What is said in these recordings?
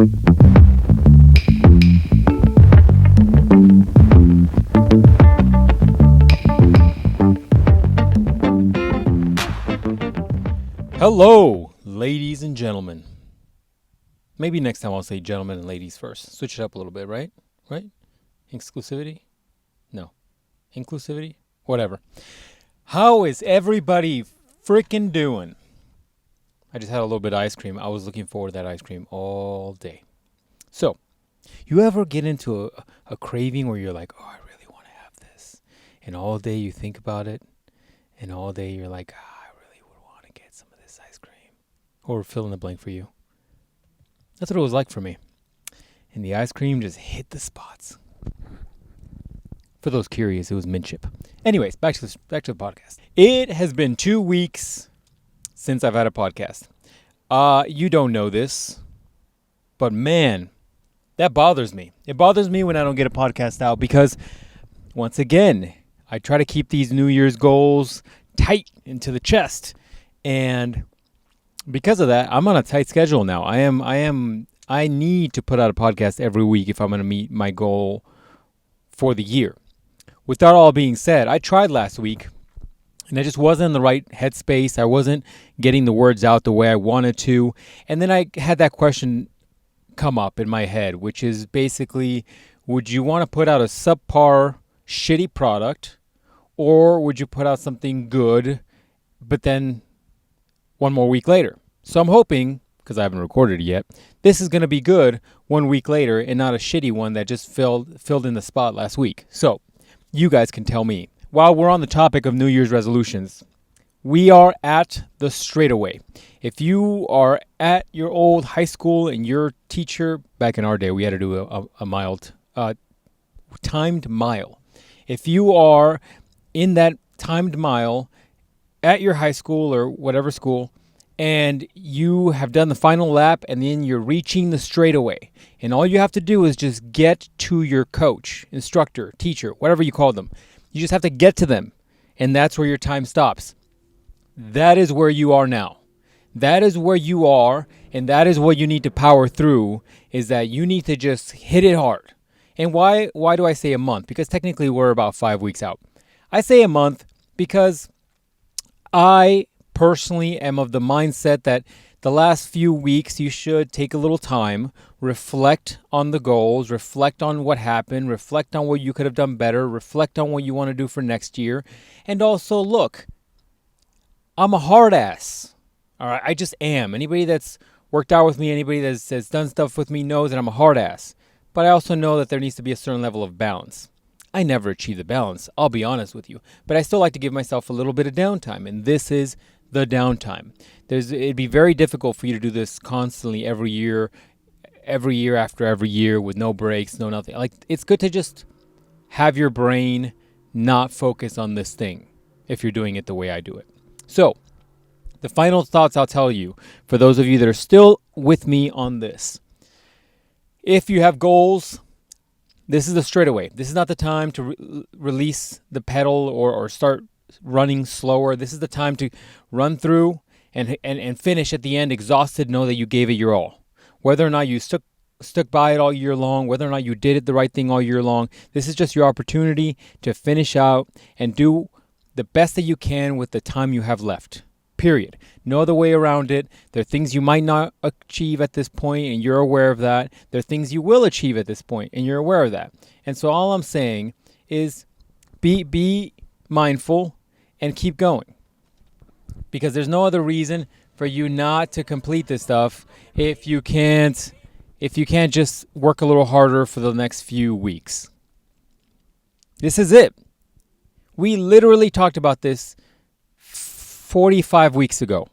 Hello, ladies and gentlemen. Maybe next time I'll say gentlemen and ladies first. Switch it up a little bit, right? Right? Exclusivity? No. Inclusivity? Whatever. How is everybody freaking doing? I just had a little bit of ice cream. I was looking forward to that ice cream all day. So, you ever get into a craving where you're like, oh, I really want to have this. And all day you think about it. And all day you're like, I really would want to get some of this ice cream. Or fill in the blank for you. That's what it was like for me. And the ice cream just hit the spots. For those curious, it was mint chip. Anyways, back to the podcast. It has been 2 weeks since I've had a podcast. You don't know this, but man, that bothers me. It bothers me when I don't get a podcast out because, once again, I try to keep these New Year's goals tight into the chest, and because of that, I'm on a tight schedule now. I need to put out a podcast every week if I'm going to meet my goal for the year. With that all being said, I tried last week, and I just wasn't in the right headspace. I wasn't getting the words out the way I wanted to. And then I had that question come up in my head, which is basically, would you want to put out a subpar, shitty product, or would you put out something good, but then one more week later? So I'm hoping, because I haven't recorded it yet, this is going to be good 1 week later and not a shitty one that just filled in the spot last week. So you guys can tell me. While we're on the topic of New Year's resolutions, we are at the straightaway. If you are at your old high school and your teacher, back in our day, we had to do a timed mile. If you are in that timed mile at your high school or whatever school, and you have done the final lap and then you're reaching the straightaway, and all you have to do is just get to your coach, instructor, teacher, whatever you call them. You just have to get to them, and that's where your time stops. That is where you are now. That is where you are, and that is what you need to power through, is that you need to just hit it hard. And why do I say a month? Because technically we're about 5 weeks out. I say a month because I personally am of the mindset that the last few weeks you should take a little time, reflect on the goals, reflect on what happened, reflect on what you could have done better, reflect on what you want to do for next year. And also, look, I'm a hard ass. All right, I just am. Anybody that's worked out with me, anybody that's done stuff with me knows that I'm a hard ass. But I also know that there needs to be a certain level of balance. I never achieve the balance, I'll be honest with you. But I still like to give myself a little bit of downtime, and this is the downtime. It'd be very difficult for you to do this constantly every year after every year with no breaks, no nothing. Like, it's good to just have your brain not focus on this thing if you're doing it the way I do it. So, the final thoughts I'll tell you, for those of you that are still with me on this. If you have goals, this is the straightaway. This is not the time to release the pedal or start running slower. This is the time to run through and finish at the end exhausted. Know that you gave it your all. Whether or not you stuck by it all year long, whether or not you did it the right thing all year long, this is just your opportunity to finish out and do the best that you can with the time you have left. Period. No other way around it. There are things you might not achieve at this point, and you're aware of that. There are things you will achieve at this point, and you're aware of that. And so all I'm saying is be mindful and keep going. Because there's no other reason for you not to complete this stuff if you can't just work a little harder for the next few weeks. This is it. We literally talked about this 45 weeks ago.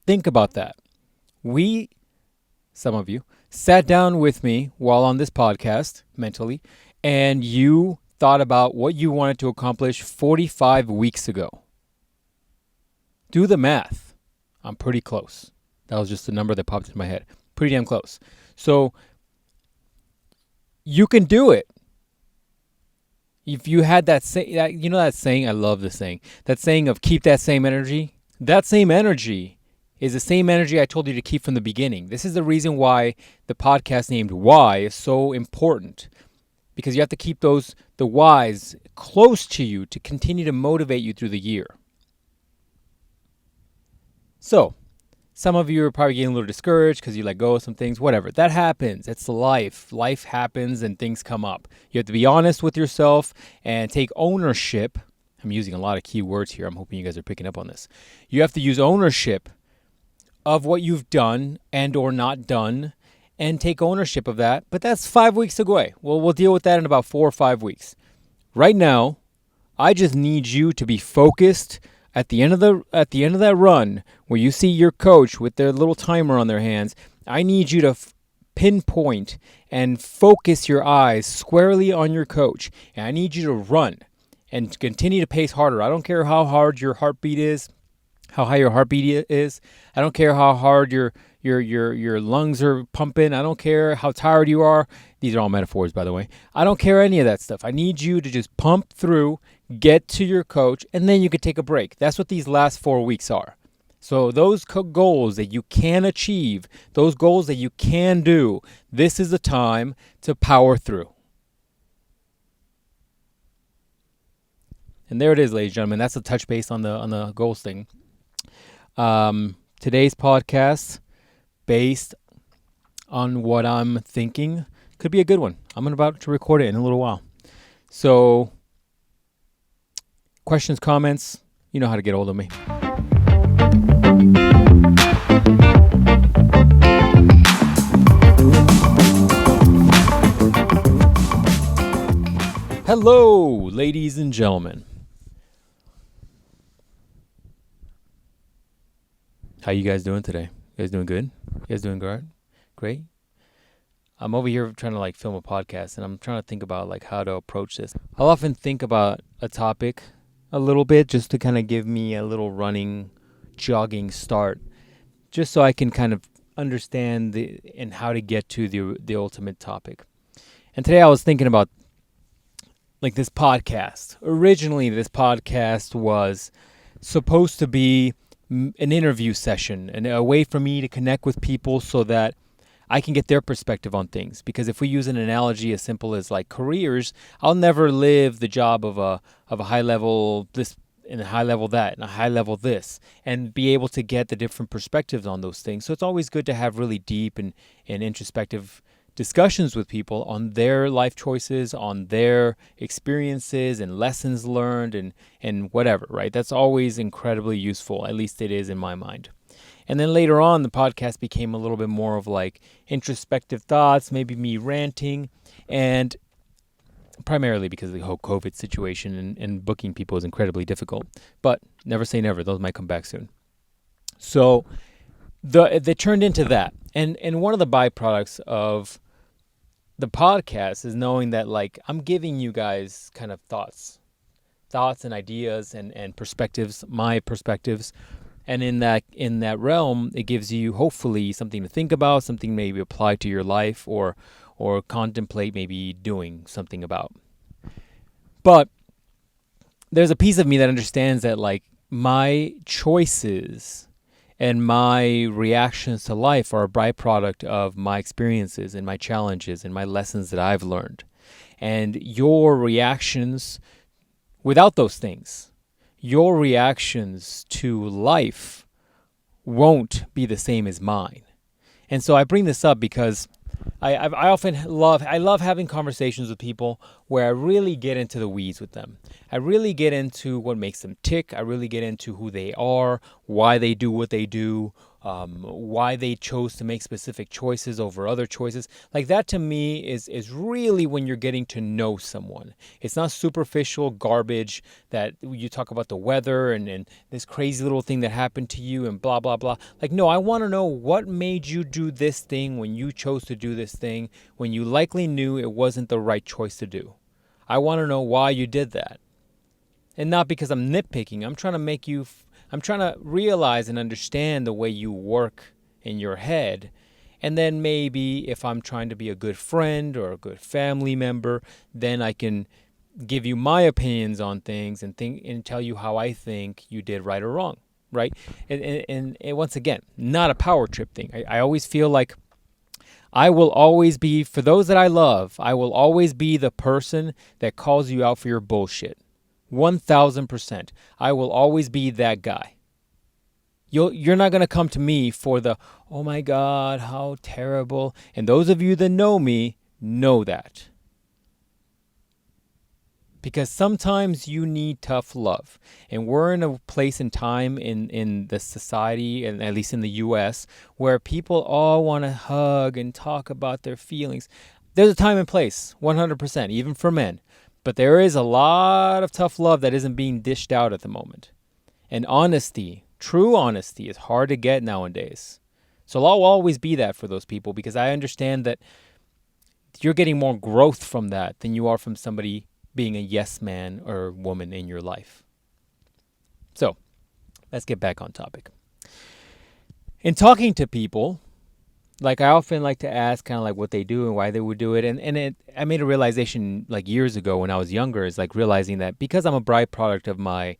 Think about that. Some of you, sat down with me while on this podcast mentally, and you thought about what you wanted to accomplish 45 weeks ago. Do the math. I'm pretty close. That was just a number that popped into my head. Pretty damn close. So you can do it. If you had that saying, I love this saying, that saying of keep that same energy. That same energy is the same energy I told you to keep from the beginning. This is the reason why the podcast named Why is so important, because you have to keep the whys close to you to continue to motivate you through the year. So, some of you are probably getting a little discouraged because you let go of some things, whatever. That happens. It's life. Life happens and things come up. You have to be honest with yourself and take ownership. I'm using a lot of key words here. I'm hoping you guys are picking up on this. You have to use ownership of what you've done and or not done and take ownership of that. But that's 5 weeks away. Well, we'll deal with that in about 4 or 5 weeks. Right now, I just need you to be focused. At the end of that run, where you see your coach with their little timer on their hands, I need you to pinpoint and focus your eyes squarely on your coach. And I need you to run and continue to pace harder. I don't care how hard your heartbeat is, how high your heartbeat is. I don't care how hard your lungs are pumping. I don't care how tired you are. These are all metaphors, by the way. I don't care any of that stuff. I need you to just pump through, get to your coach, and then you can take a break. That's what these last 4 weeks are. So those goals that you can achieve, those goals that you can do, this is the time to power through. And there it is, ladies and gentlemen. That's a touch base on the goals thing. Today's podcast, based on what I'm thinking, could be a good one. I'm about to record it in a little while. So, questions, comments, you know how to get a hold of me. Hello, ladies and gentlemen. How you guys doing today? You guys doing good? You guys doing great? I'm over here trying to film a podcast, and I'm trying to think about how to approach this. I'll often think about a topic a little bit just to kind of give me a little running, jogging start, just so I can kind of understand and how to get to the ultimate topic. And today I was thinking about this podcast. Originally, this podcast was supposed to be an interview session and a way for me to connect with people so that I can get their perspective on things. Because if we use an analogy as simple as careers, I'll never live the job of a high level this and a high level that and a high level this and be able to get the different perspectives on those things. So it's always good to have really deep and introspective discussions with people on their life choices, on their experiences and lessons learned and whatever, right? That's always incredibly useful. At least it is in my mind. And then later on, the podcast became a little bit more of introspective thoughts, maybe me ranting, and primarily because of the whole COVID situation and booking people is incredibly difficult. But never say never. Those might come back soon. So they turned into that. And one of the byproducts of the podcast is knowing that I'm giving you guys kind of thoughts and ideas and perspectives, my perspectives. And in that realm, it gives you hopefully something to think about, something maybe apply to your life or contemplate maybe doing something about. But there's a piece of me that understands that my choices and my reactions to life are a byproduct of my experiences and my challenges and my lessons that I've learned. And your reactions without those things, your reactions to life won't be the same as mine. And so I bring this up because I often love having conversations with people where I really get into the weeds with them. I really get into what makes them tick. I really get into who they are, why they do what they do, why they chose to make specific choices over other choices. That to me is really when you're getting to know someone. It's not superficial garbage that you talk about the weather and this crazy little thing that happened to you and blah, blah, blah. No, I want to know what made you do this thing when you chose to do this thing, when you likely knew it wasn't the right choice to do. I want to know why you did that. And not because I'm nitpicking. I'm trying to realize and understand the way you work in your head. And then maybe if I'm trying to be a good friend or a good family member, then I can give you my opinions on things and tell you how I think you did right or wrong. right? And once again, not a power trip thing. I always feel like I will always be, for those that I love, I will always be the person that calls you out for your bullshit. 1,000%. I will always be that guy. You're not going to come to me for the, oh my God, how terrible. And those of you that know me know that. Because sometimes you need tough love. And we're in a place and time in the society, and at least in the US, where people all want to hug and talk about their feelings. There's a time and place, 100%, even for men. But there is a lot of tough love that isn't being dished out at the moment. And honesty, true honesty, is hard to get nowadays. So I'll always be that for those people, because I understand that you're getting more growth from that than you are from somebody being a yes man or woman in your life. So let's get back on topic. In talking to people, like I often like to ask kind of like what they do and why they would do it. I made a realization like years ago when I was younger, is like realizing that because I'm a byproduct of my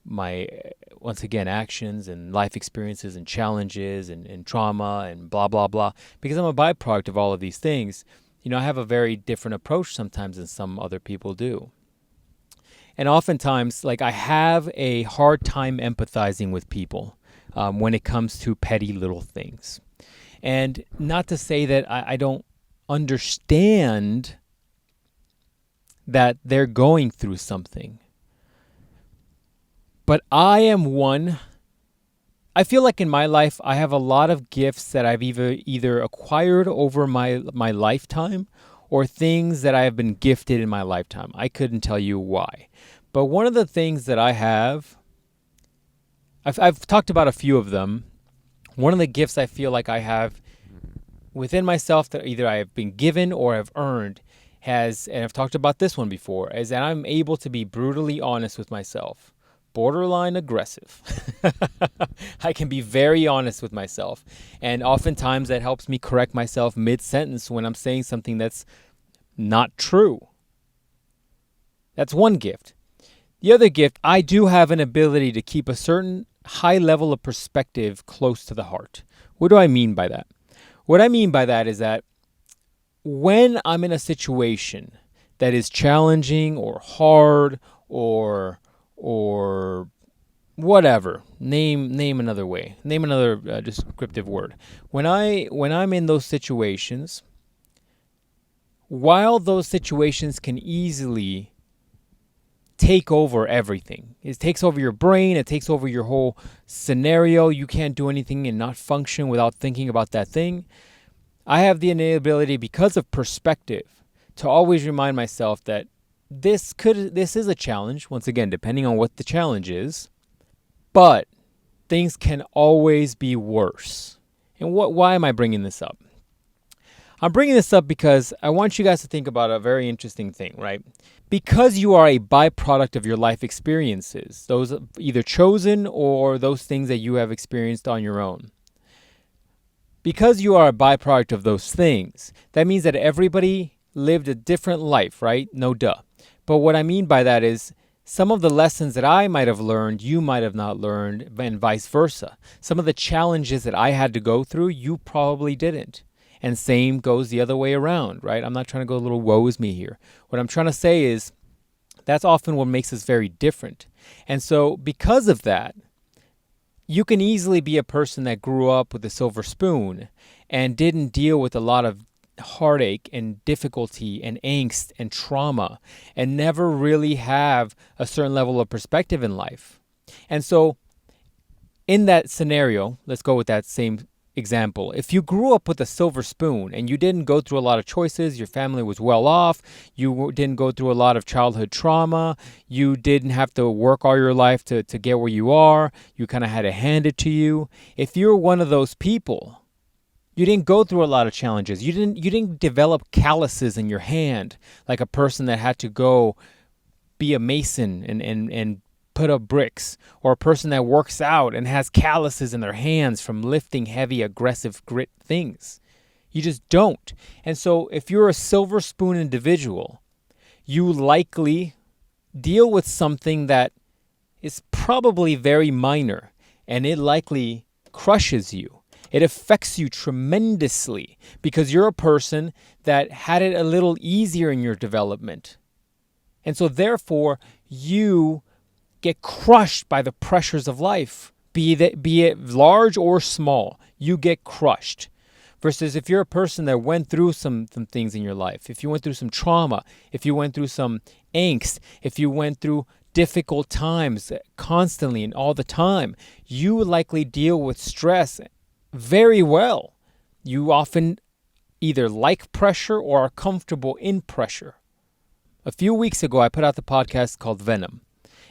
once again, actions and life experiences and challenges and trauma and blah, blah, blah, because I'm a byproduct of all of these things, I have a very different approach sometimes than some other people do. And oftentimes, like I have a hard time empathizing with people when it comes to petty little things. And not to say that I don't understand that they're going through something. But I feel like in my life, I have a lot of gifts that I've either acquired over my lifetime or things that I have been gifted in my lifetime. I couldn't tell you why. But one of the things that I have, I've talked about a few of them. One of the gifts I feel like I have within myself that either I have been given or have earned and I've talked about this one before, is that I'm able to be brutally honest with myself. Borderline aggressive. I can be very honest with myself. And oftentimes that helps me correct myself mid-sentence when I'm saying something that's not true. That's one gift. The other gift, I do have an ability to keep a certain high level of perspective close to the heart. What do I mean by that? What I mean by that is that when I'm in a situation that is challenging or hard or whatever, name another way, name another descriptive word. When I'm in those situations, while those situations can easily take over everything, it takes over your brain, it takes over your whole scenario. You can't do anything and not function without thinking about that thing. I have the ability, because of perspective, to always remind myself that this is a challenge, once again, depending on what the challenge is, but things can always be worse. And why am I bringing this up? I'm bringing this up because I want you guys to think about a very interesting thing, right? Because you are a byproduct of your life experiences, those either chosen or those things that you have experienced on your own. Because you are a byproduct of those things, that means that everybody lived a different life, right? No duh. But what I mean by that is some of the lessons that I might have learned, you might have not learned, and vice versa. Some of the challenges that I had to go through, you probably didn't. And same goes the other way around, right? I'm not trying to go a little woe is me here. What I'm trying to say is that's often what makes us very different. And so because of that, you can easily be a person that grew up with a silver spoon and didn't deal with a lot of heartache and difficulty and angst and trauma and never really have a certain level of perspective in life. And so in that scenario, let's go with that same example. If you grew up with a silver spoon and you didn't go through a lot of choices, your family was well off, you didn't go through a lot of childhood trauma, you didn't have to work all your life to get where you are, you kind of had it handed to you. If you're one of those people, you didn't go through a lot of challenges. You didn't develop calluses in your hand like a person that had to go be a mason and put up bricks, or a person that works out and has calluses in their hands from lifting heavy, aggressive grit things. You just don't. And so if you're a silver spoon individual, you likely deal with something that is probably very minor. and it likely crushes you. It affects you tremendously because you're a person that had it a little easier in your development. And so therefore, you get crushed by the pressures of life, be it large or small. You get crushed. Versus if you're a person that went through some things in your life, if you went through some trauma, if you went through some angst, if you went through difficult times constantly and all the time, you likely deal with stress very well. You often either like pressure or are comfortable in pressure. A few weeks ago, I put out the podcast called Venom.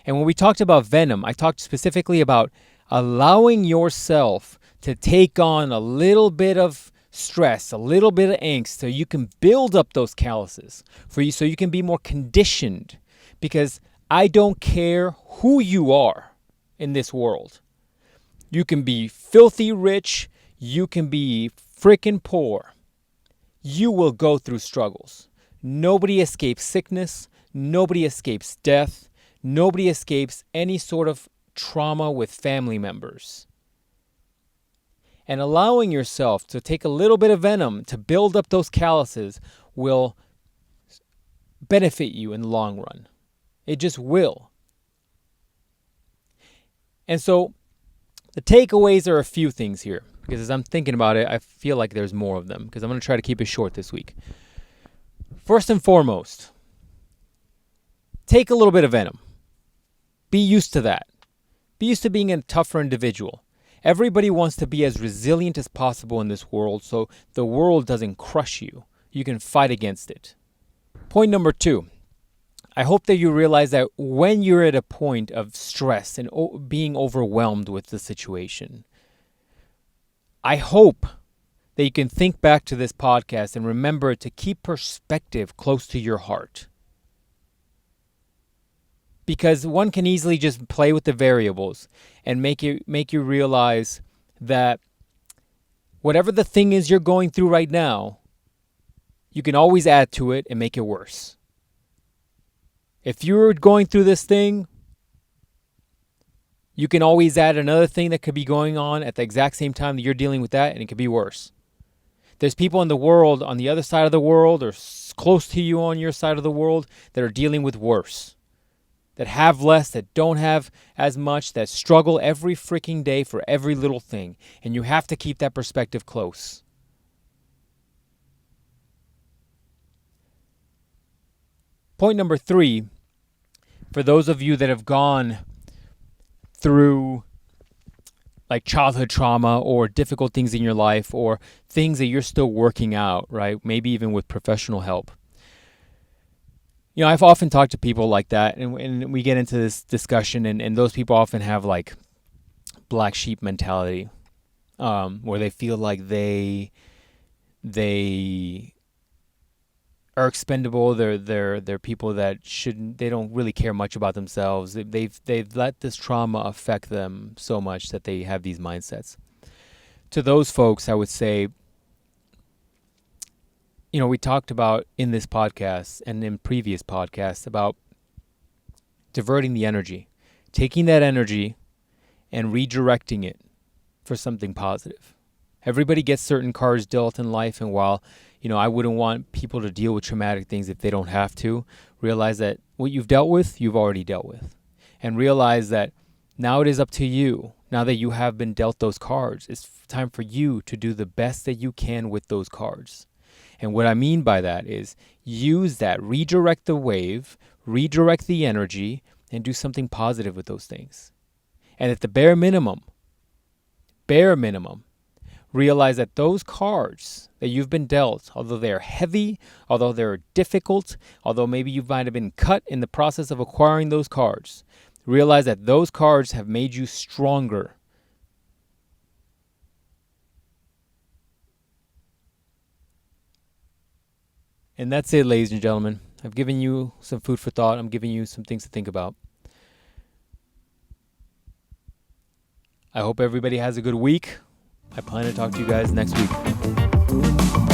And when we talked about Venom, I talked specifically about allowing yourself to take on a little bit of stress, a little bit of angst, so you can build up those calluses for you, so you can be more conditioned. Because I don't care who you are in this world. You can be filthy rich, you can be freaking poor. You will go through struggles. Nobody escapes sickness, nobody escapes death, nobody escapes any sort of trauma with family members. And allowing yourself to take a little bit of venom to build up those calluses will benefit you in the long run. It just will. And so the takeaways are a few things here, because as I'm thinking about it, I feel like there's more of them, because I'm going to try to keep it short this week. First and foremost, take a little bit of venom. Be used to that. Be used to being a tougher individual. Everybody wants to be as resilient as possible in this world so the world doesn't crush you. You can fight against it. Point number 2. I hope that you realize that when you're at a point of stress and being overwhelmed with the situation, I hope that you can think back to this podcast and remember to keep perspective close to your heart. Because one can easily just play with the variables and make you realize that whatever the thing is you're going through right now, you can always add to it and make it worse. If you're going through this thing, you can always add another thing that could be going on at the exact same time that you're dealing with that, and it could be worse. There's people in the world, on the other side of the world, or close to you on your side of the world, that are dealing with worse. That have less, that don't have as much, that struggle every freaking day for every little thing. And you have to keep that perspective close. Point number 3, for those of you that have gone through like childhood trauma or difficult things in your life or things that you're still working out, right? Maybe even with professional help. You know, I've often talked to people like that, and we get into this discussion, and those people often have like black sheep mentality, where they feel like they are expendable. They're people that they don't really care much about themselves. They've let this trauma affect them so much that they have these mindsets. To those folks, I would say, you know, we talked about in this podcast and in previous podcasts about diverting the energy, taking that energy and redirecting it for something positive. Everybody gets certain cards dealt in life, and while, you know, I wouldn't want people to deal with traumatic things if they don't have to, realize that what you've dealt with, you've already dealt with. And realize that now it is up to you. Now that you have been dealt those cards, it's time for you to do the best that you can with those cards. And what I mean by that is use that, redirect the wave, redirect the energy, and do something positive with those things. And at the bare minimum, realize that those cards that you've been dealt, although they're heavy, although they're difficult, although maybe you might have been cut in the process of acquiring those cards, realize that those cards have made you stronger. And that's it, ladies and gentlemen. I've given you some food for thought. I'm giving you some things to think about. I hope everybody has a good week. I plan to talk to you guys next week.